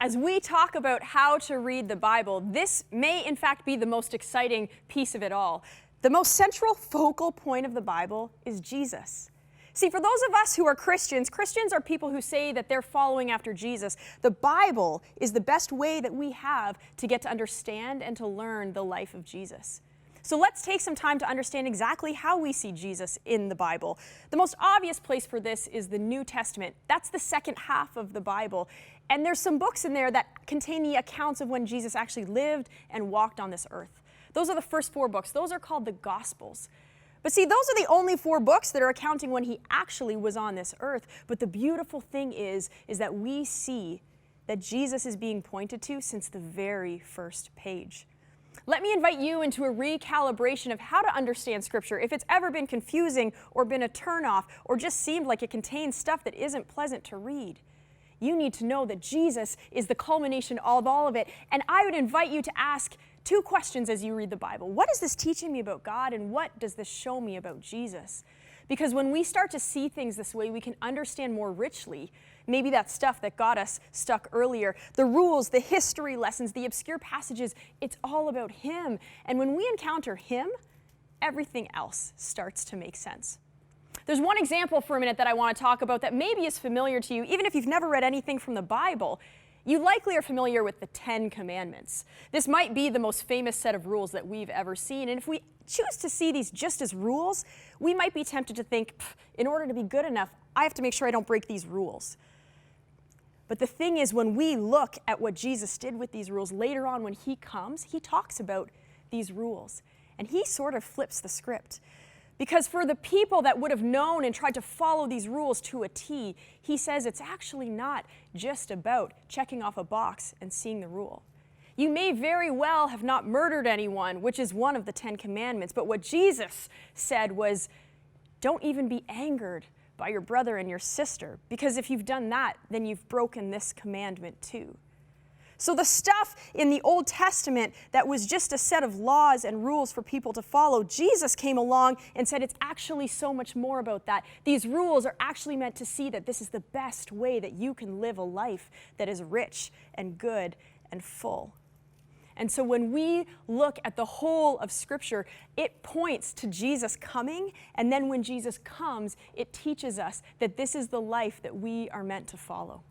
As we talk about how to read the Bible, this may in fact be the most exciting piece of it all. The most central focal point of the Bible is Jesus. See, for those of us who are Christians, Christians are people who say that they're following after Jesus. The Bible is the best way that we have to get to understand and to learn the life of Jesus. So let's take some time to understand exactly how we see Jesus in the Bible. The most obvious place for this is the New Testament. That's the second half of the Bible. And there's some books in there that contain the accounts of when Jesus actually lived and walked on this earth. Those are the first 4 books. Those are called the Gospels. But see, those are the only 4 books that are accounting when he actually was on this earth. But the beautiful thing is that we see that Jesus is being pointed to since the very first page. Let me invite you into a recalibration of how to understand Scripture. If it's ever been confusing or been a turnoff or just seemed like it contains stuff that isn't pleasant to read, you need to know that Jesus is the culmination of all of it. And I would invite you to ask 2 questions as you read the Bible. What is this teaching me about God, and what does this show me about Jesus? Because when we start to see things this way, we can understand more richly maybe that stuff that got us stuck earlier. The rules, the history lessons, the obscure passages, it's all about him. And when we encounter him, everything else starts to make sense. There's one example for a minute that I want to talk about that maybe is familiar to you, even if you've never read anything from the Bible. You likely are familiar with the 10 Commandments. This might be the most famous set of rules that we've ever seen. And if we choose to see these just as rules, we might be tempted to think, in order to be good enough, I have to make sure I don't break these rules. But the thing is, when we look at what Jesus did with these rules, later on when he comes, he talks about these rules. And he sort of flips the script. Because for the people that would have known and tried to follow these rules to a T, he says it's actually not just about checking off a box and seeing the rule. You may very well have not murdered anyone, which is one of the 10 Commandments, but what Jesus said was, don't even be angered by your brother and your sister, because if you've done that, then you've broken this commandment too. So the stuff in the Old Testament that was just a set of laws and rules for people to follow, Jesus came along and said it's actually so much more about that. These rules are actually meant to see that this is the best way that you can live a life that is rich and good and full. And so when we look at the whole of Scripture, it points to Jesus coming, and then when Jesus comes, it teaches us that this is the life that we are meant to follow.